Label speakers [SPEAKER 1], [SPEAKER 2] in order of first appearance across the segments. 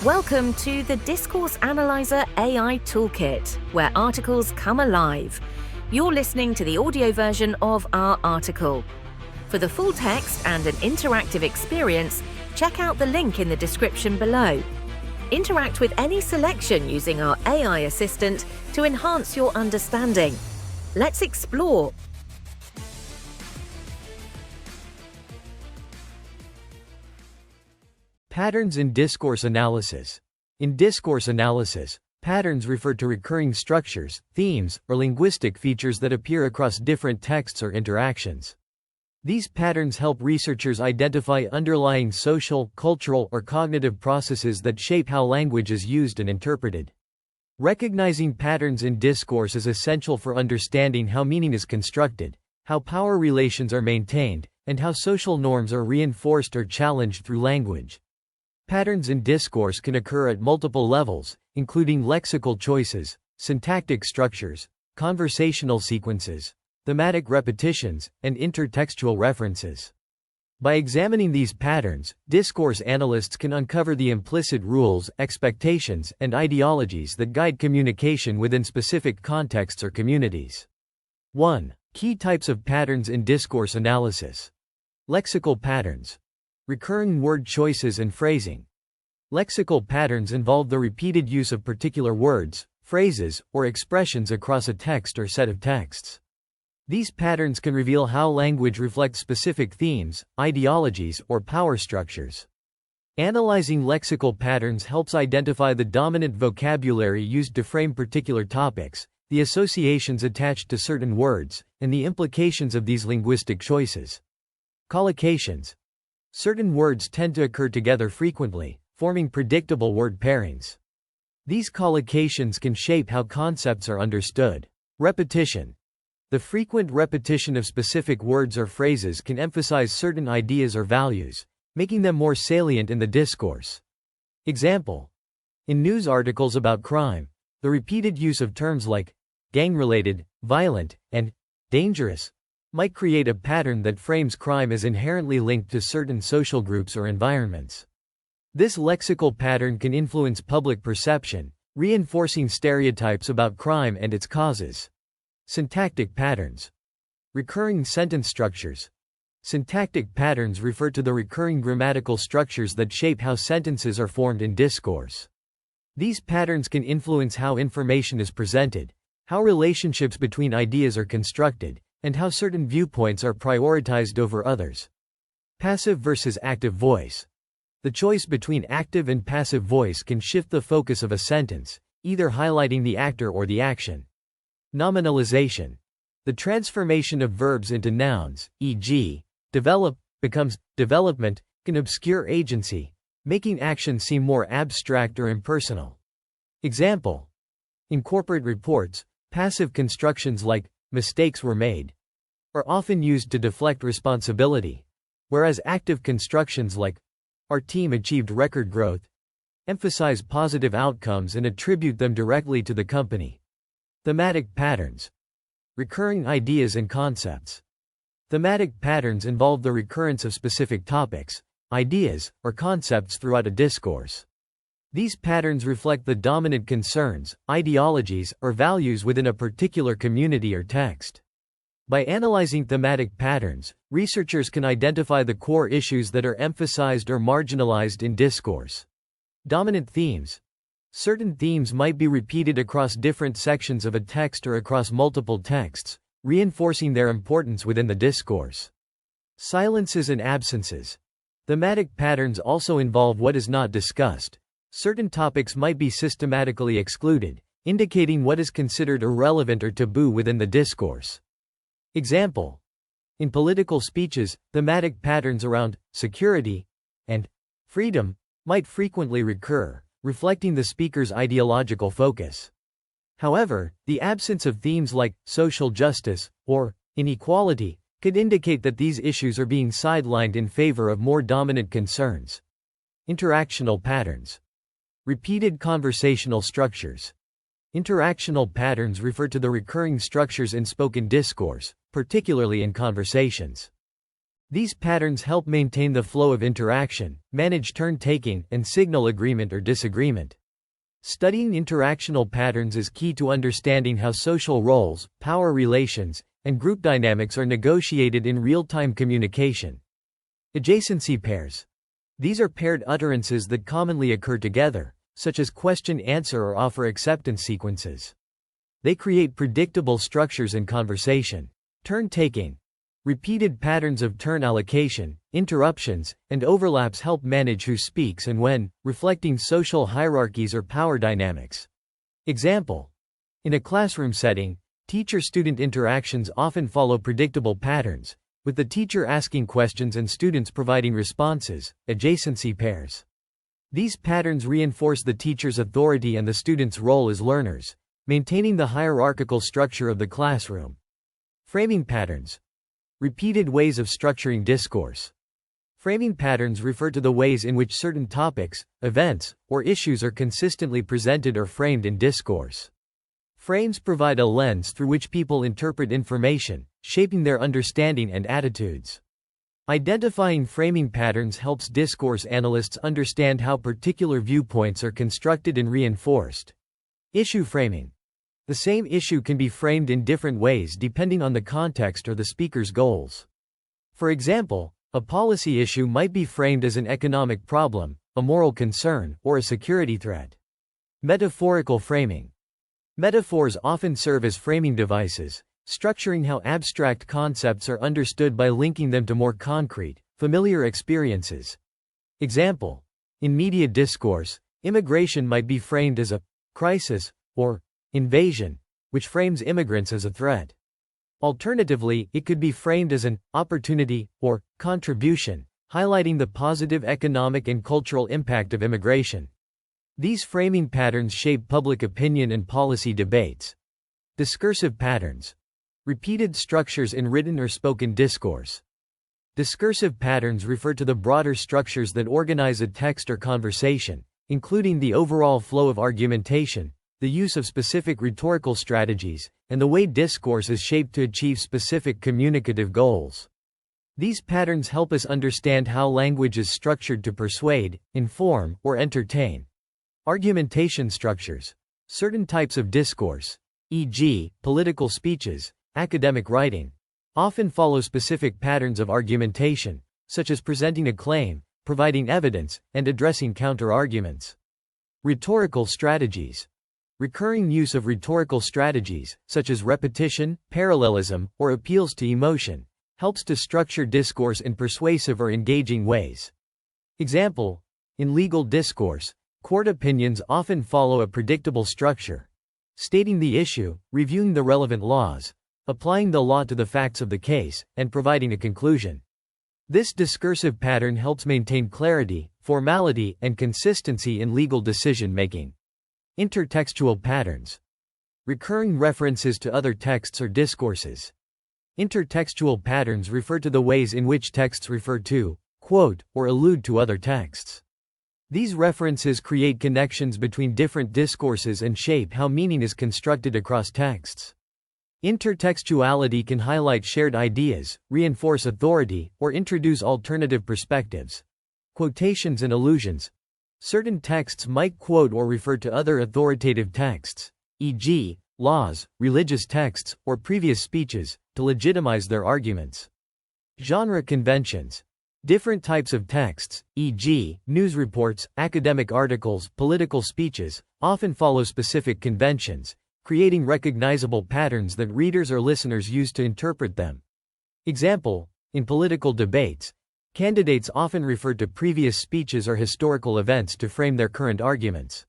[SPEAKER 1] Welcome to the Discourse Analyzer AI Toolkit, where articles come alive. You're listening to the audio version of our article. For the full text and an interactive experience, check out the link in the description below. Interact with any selection using our AI assistant to enhance your understanding. Let's explore.
[SPEAKER 2] Patterns in discourse analysis. In discourse analysis, patterns refer to recurring structures, themes, or linguistic features that appear across different texts or interactions. These patterns help researchers identify underlying social, cultural, or cognitive processes that shape how language is used and interpreted. Recognizing patterns in discourse is essential for understanding how meaning is constructed, how power relations are maintained, and how social norms are reinforced or challenged through language. Patterns in discourse can occur at multiple levels, including lexical choices, syntactic structures, conversational sequences, thematic repetitions, and intertextual references. By examining these patterns, discourse analysts can uncover the implicit rules, expectations, and ideologies that guide communication within specific contexts or communities. 1. Key types of patterns in discourse analysis. Lexical patterns. Recurring word choices and phrasing. Lexical patterns involve the repeated use of particular words, phrases, or expressions across a text or set of texts. These patterns can reveal how language reflects specific themes, ideologies, or power structures. Analyzing lexical patterns helps identify the dominant vocabulary used to frame particular topics, the associations attached to certain words, and the implications of these linguistic choices. Collocations. Certain words tend to occur together frequently, forming predictable word pairings. These collocations can shape how concepts are understood. Repetition. The frequent repetition of specific words or phrases can emphasize certain ideas or values, making them more salient in the discourse. Example. In news articles about crime, the repeated use of terms like gang-related, violent, and dangerous might create a pattern that frames crime as inherently linked to certain social groups or environments. This lexical pattern can influence public perception, reinforcing stereotypes about crime and its causes. Syntactic patterns. Recurring sentence structures. Syntactic patterns refer to the recurring grammatical structures that shape how sentences are formed in discourse. These patterns can influence how information is presented, how relationships between ideas are constructed, and how certain viewpoints are prioritized over others. Passive versus active voice. The choice between active and passive voice can shift the focus of a sentence, either highlighting the actor or the action. Nominalization. The transformation of verbs into nouns, e.g., develop, becomes development, can obscure agency, making action seem more abstract or impersonal. Example. In corporate reports, passive constructions like mistakes were made are often used to deflect responsibility, whereas active constructions like our team achieved record growth emphasize positive outcomes and attribute them directly to the company. Thematic patterns. Recurring ideas and concepts. Thematic patterns involve the recurrence of specific topics, ideas, or concepts throughout a discourse. These patterns reflect the dominant concerns, ideologies, or values within a particular community or text. By analyzing thematic patterns, researchers can identify the core issues that are emphasized or marginalized in discourse. Dominant themes. Certain themes might be repeated across different sections of a text or across multiple texts, reinforcing their importance within the discourse. Silences and absences. Thematic patterns also involve what is not discussed. Certain topics might be systematically excluded, indicating what is considered irrelevant or taboo within the discourse. Example. In political speeches, thematic patterns around security and freedom might frequently recur, reflecting the speaker's ideological focus. However, the absence of themes like social justice or inequality could indicate that these issues are being sidelined in favor of more dominant concerns. Interactional patterns. Repeated conversational structures. Interactional patterns refer to the recurring structures in spoken discourse, particularly in conversations. These patterns help maintain the flow of interaction, manage turn-taking, and signal agreement or disagreement. Studying interactional patterns is key to understanding how social roles, power relations, and group dynamics are negotiated in real-time communication. Adjacency pairs. These are paired utterances that commonly occur together, such as question-answer or offer-acceptance sequences. They create predictable structures in conversation. Turn-taking. Repeated patterns of turn allocation, interruptions, and overlaps help manage who speaks and when, reflecting social hierarchies or power dynamics. Example. In a classroom setting, teacher-student interactions often follow predictable patterns, with the teacher asking questions and students providing responses, adjacency pairs. These patterns reinforce the teacher's authority and the student's role as learners, maintaining the hierarchical structure of the classroom. Framing patterns. Repeated ways of structuring discourse. Framing patterns refer to the ways in which certain topics, events, or issues are consistently presented or framed in discourse. Frames provide a lens through which people interpret information, shaping their understanding and attitudes. Identifying framing patterns helps discourse analysts understand how particular viewpoints are constructed and reinforced. Issue framing. The same issue can be framed in different ways depending on the context or the speaker's goals. For example, a policy issue might be framed as an economic problem, a moral concern, or a security threat. Metaphorical framing. Metaphors often serve as framing devices, structuring how abstract concepts are understood by linking them to more concrete, familiar experiences. Example. In media discourse, immigration might be framed as a crisis or invasion, which frames immigrants as a threat. Alternatively, it could be framed as an opportunity or contribution, highlighting the positive economic and cultural impact of immigration. These framing patterns shape public opinion and policy debates. Discursive patterns. Repeated structures in written or spoken discourse. Discursive patterns refer to the broader structures that organize a text or conversation, including the overall flow of argumentation, the use of specific rhetorical strategies, and the way discourse is shaped to achieve specific communicative goals. These patterns help us understand how language is structured to persuade, inform, or entertain. Argumentation structures. Certain types of discourse, e.g., political speeches, academic writing, often follow specific patterns of argumentation, such as presenting a claim, providing evidence, and addressing counter-arguments. Rhetorical strategies. Recurring use of rhetorical strategies, such as repetition, parallelism, or appeals to emotion, helps to structure discourse in persuasive or engaging ways. Example. In legal discourse, court opinions often follow a predictable structure. Stating the issue, reviewing the relevant laws, applying the law to the facts of the case, and providing a conclusion. This discursive pattern helps maintain clarity, formality, and consistency in legal decision-making. Intertextual patterns. Recurring references to other texts or discourses. Intertextual patterns refer to the ways in which texts refer to, quote, or allude to other texts. These references create connections between different discourses and shape how meaning is constructed across texts. Intertextuality can highlight shared ideas, reinforce authority, or introduce alternative perspectives. Quotations and allusions. Certain texts might quote or refer to other authoritative texts, e.g., laws, religious texts, or previous speeches, to legitimize their arguments. Genre conventions. Different types of texts, e.g., news reports, academic articles, political speeches, often follow specific conventions, creating recognizable patterns that readers or listeners use to interpret them. Example. In political debates, candidates often refer to previous speeches or historical events to frame their current arguments.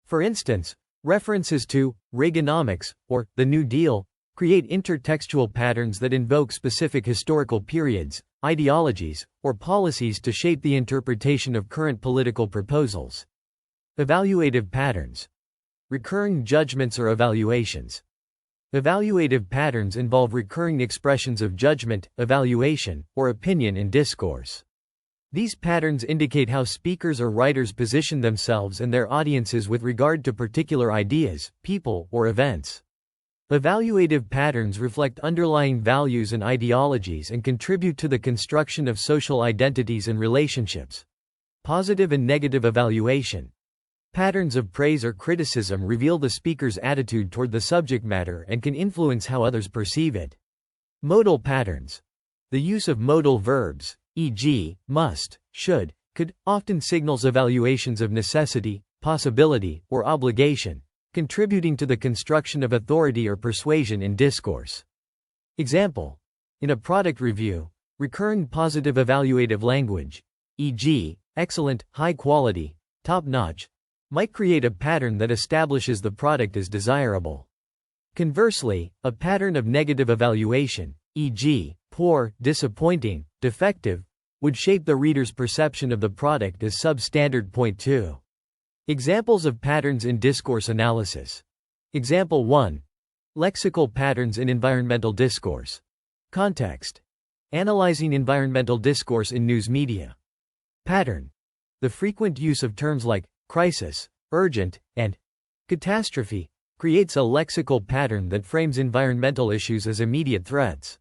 [SPEAKER 2] For instance, references to Reaganomics or the New Deal create intertextual patterns that invoke specific historical periods, ideologies, or policies to shape the interpretation of current political proposals. Evaluative patterns. Recurring judgments or evaluations. Evaluative patterns involve recurring expressions of judgment, evaluation, or opinion in discourse. These patterns indicate how speakers or writers position themselves and their audiences with regard to particular ideas, people, or events. Evaluative patterns reflect underlying values and ideologies and contribute to the construction of social identities and relationships. Positive and negative evaluation. Patterns of praise or criticism reveal the speaker's attitude toward the subject matter and can influence how others perceive it. Modal patterns. The use of modal verbs, e.g., must, should, could, often signals evaluations of necessity, possibility, or obligation, contributing to the construction of authority or persuasion in discourse. Example. In a product review, recurring positive evaluative language, e.g., excellent, high quality, top-notch, might create a pattern that establishes the product as desirable. Conversely, a pattern of negative evaluation, e.g., poor, disappointing, defective, would shape the reader's perception of the product as substandard. Point 2. Examples of patterns in discourse analysis. Example 1. Lexical patterns in environmental discourse. Context. Analyzing environmental discourse in news media. Pattern. The frequent use of terms like crisis, urgent, and catastrophe creates a lexical pattern that frames environmental issues as immediate threats.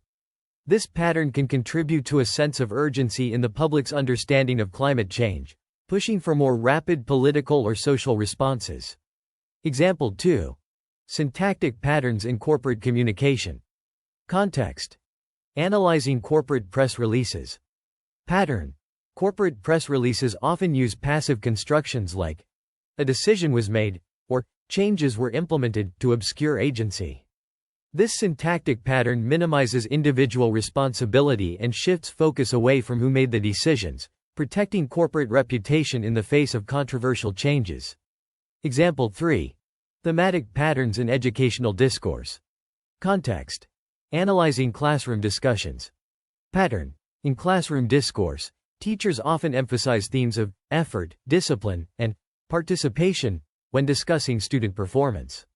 [SPEAKER 2] This pattern can contribute to a sense of urgency in the public's understanding of climate change, pushing for more rapid political or social responses. Example 2. Syntactic patterns in corporate communication. Context. Analyzing corporate press releases. Pattern. Corporate press releases often use passive constructions like a decision was made, or changes were implemented, to obscure agency. This syntactic pattern minimizes individual responsibility and shifts focus away from who made the decisions, protecting corporate reputation in the face of controversial changes. Example 3. Thematic patterns in educational discourse. Context. Analyzing classroom discussions. Pattern. In classroom discourse, teachers often emphasize themes of effort, discipline, and participation when discussing student performance.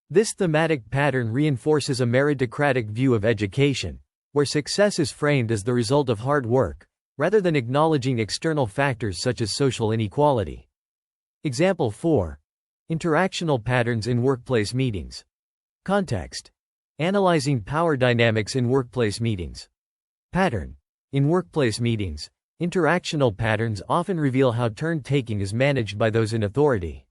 [SPEAKER 2] This thematic pattern reinforces a meritocratic view of education, where success is framed as the result of hard work, rather than acknowledging external factors such as social inequality. Example 4. Interactional patterns in workplace meetings. Context. Analyzing power dynamics in workplace meetings. Pattern. In workplace meetings, interactional patterns often reveal how turn-taking is managed by those in authority.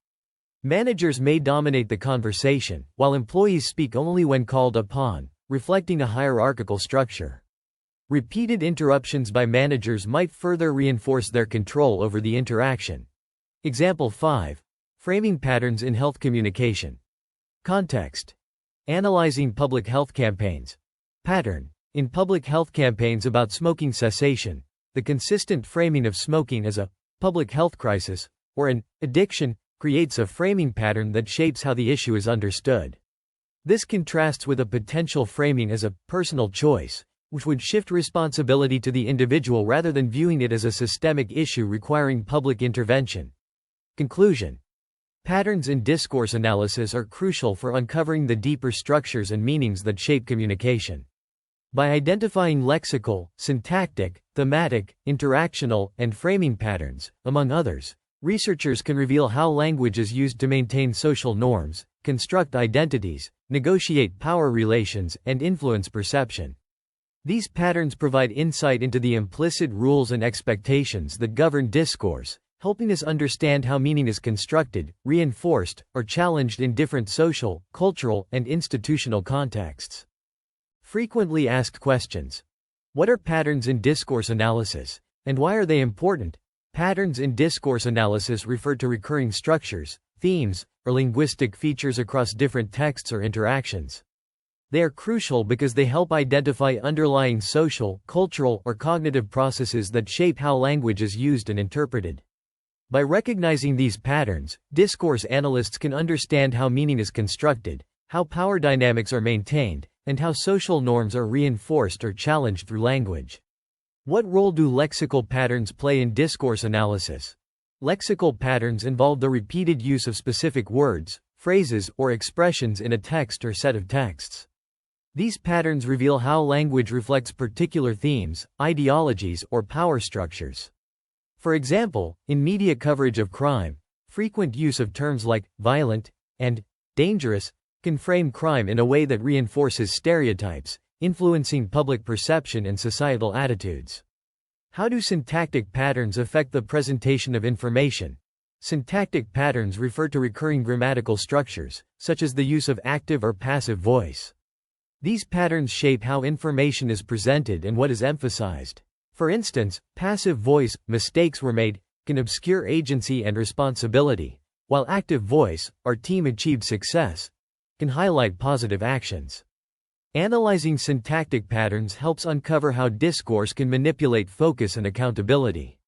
[SPEAKER 2] Managers may dominate the conversation, while employees speak only when called upon, reflecting a hierarchical structure. Repeated interruptions by managers might further reinforce their control over the interaction. Example 5. Framing patterns in health communication. Context. Analyzing public health campaigns. Pattern. In public health campaigns about smoking cessation, the consistent framing of smoking as a public health crisis, or an addiction, creates a framing pattern that shapes how the issue is understood. This contrasts with a potential framing as a personal choice, which would shift responsibility to the individual rather than viewing it as a systemic issue requiring public intervention. Conclusion. Patterns in discourse analysis are crucial for uncovering the deeper structures and meanings that shape communication. By identifying lexical, syntactic, thematic, interactional, and framing patterns, among others, researchers can reveal how language is used to maintain social norms, construct identities, negotiate power relations, and influence perception. These patterns provide insight into the implicit rules and expectations that govern discourse, helping us understand how meaning is constructed, reinforced, or challenged in different social, cultural, and institutional contexts. Frequently asked questions. What are patterns in discourse analysis, and why are they important? Patterns in discourse analysis refer to recurring structures, themes, or linguistic features across different texts or interactions. They are crucial because they help identify underlying social, cultural, or cognitive processes that shape how language is used and interpreted. By recognizing these patterns, discourse analysts can understand how meaning is constructed, how power dynamics are maintained, and how social norms are reinforced or challenged through language. What role do lexical patterns play in discourse analysis? Lexical patterns involve the repeated use of specific words, phrases, or expressions in a text or set of texts. These patterns reveal how language reflects particular themes, ideologies, or power structures. For example, in media coverage of crime, frequent use of terms like violent and dangerous can frame crime in a way that reinforces stereotypes, influencing public perception and societal attitudes. How do syntactic patterns affect the presentation of information? Syntactic patterns refer to recurring grammatical structures, such as the use of active or passive voice. These patterns shape how information is presented and what is emphasized. For instance, passive voice, mistakes were made, can obscure agency and responsibility, while active voice, our team achieved success, can highlight positive actions. Analyzing syntactic patterns helps uncover how discourse can manipulate focus and accountability.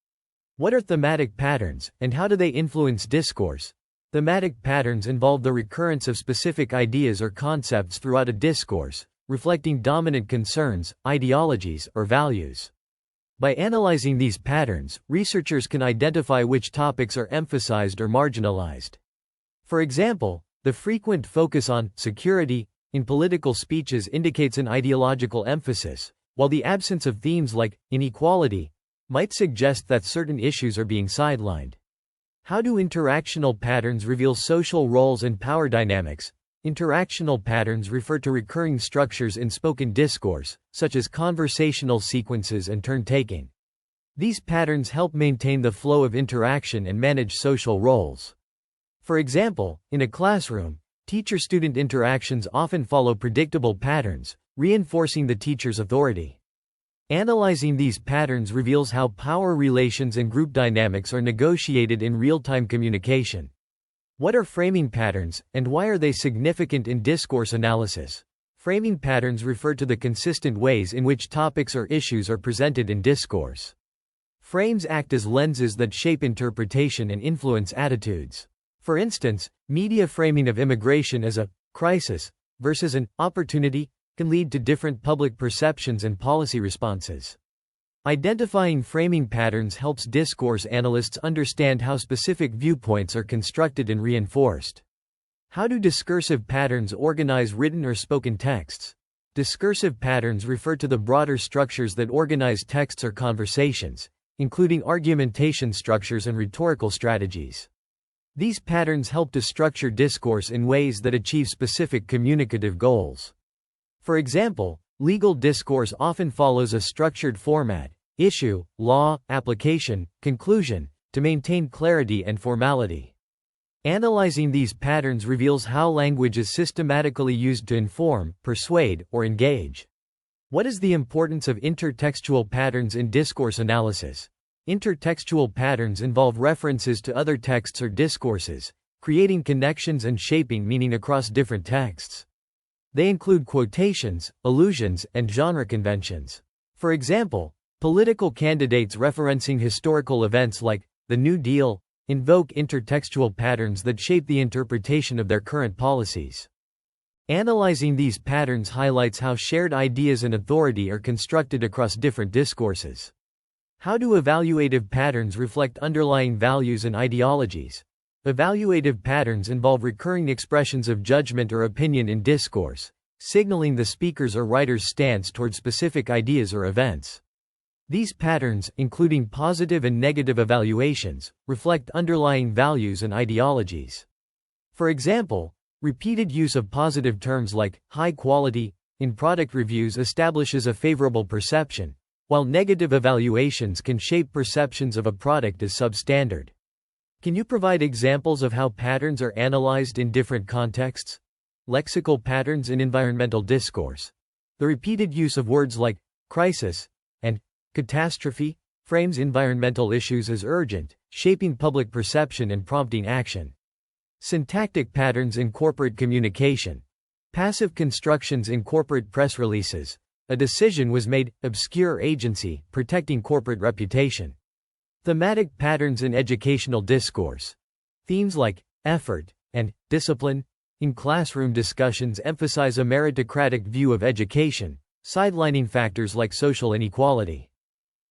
[SPEAKER 2] What are thematic patterns, and how do they influence discourse? Thematic patterns involve the recurrence of specific ideas or concepts throughout a discourse, reflecting dominant concerns, ideologies, or values. By analyzing these patterns, researchers can identify which topics are emphasized or marginalized. For example, the frequent focus on security in political speeches indicates an ideological emphasis, while the absence of themes like inequality might suggest that certain issues are being sidelined. How do interactional patterns reveal social roles and power dynamics? Interactional patterns refer to recurring structures in spoken discourse, such as conversational sequences and turn-taking. These patterns help maintain the flow of interaction and manage social roles. For example, in a classroom, teacher-student interactions often follow predictable patterns, reinforcing the teacher's authority. Analyzing these patterns reveals how power relations and group dynamics are negotiated in real-time communication. What are framing patterns, and why are they significant in discourse analysis? Framing patterns refer to the consistent ways in which topics or issues are presented in discourse. Frames act as lenses that shape interpretation and influence attitudes. For instance, media framing of immigration as a crisis versus an opportunity can lead to different public perceptions and policy responses. Identifying framing patterns helps discourse analysts understand how specific viewpoints are constructed and reinforced. How do discursive patterns organize written or spoken texts? Discursive patterns refer to the broader structures that organize texts or conversations, including argumentation structures and rhetorical strategies. These patterns help to structure discourse in ways that achieve specific communicative goals. For example, legal discourse often follows a structured format: issue, law, application, conclusion, to maintain clarity and formality. Analyzing these patterns reveals how language is systematically used to inform, persuade, or engage. What is the importance of intertextual patterns in discourse analysis? Intertextual patterns involve references to other texts or discourses, creating connections and shaping meaning across different texts. They include quotations, allusions, and genre conventions. For example, political candidates referencing historical events like the New Deal invoke intertextual patterns that shape the interpretation of their current policies. Analyzing these patterns highlights how shared ideas and authority are constructed across different discourses. How do evaluative patterns reflect underlying values and ideologies? Evaluative patterns involve recurring expressions of judgment or opinion in discourse, signaling the speaker's or writer's stance toward specific ideas or events. These patterns, including positive and negative evaluations, reflect underlying values and ideologies. For example, repeated use of positive terms like high quality in product reviews establishes a favorable perception, while negative evaluations can shape perceptions of a product as substandard. Can you provide examples of how patterns are analyzed in different contexts? Lexical patterns in environmental discourse. The repeated use of words like crisis and catastrophe frames environmental issues as urgent, shaping public perception and prompting action. Syntactic patterns in corporate communication. Passive constructions in corporate press releases. A decision was made, obscure agency, protecting corporate reputation. Thematic patterns in educational discourse. Themes like effort and discipline in classroom discussions emphasize a meritocratic view of education, sidelining factors like social inequality.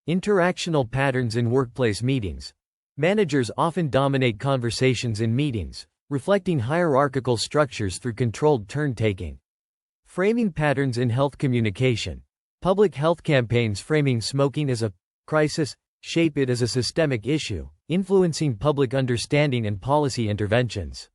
[SPEAKER 2] Interactional patterns in workplace meetings. Managers often dominate conversations in meetings, reflecting hierarchical structures through controlled turn-taking. Framing patterns in health communication. Public health campaigns framing smoking as a crisis shape it as a systemic issue, influencing public understanding and policy interventions.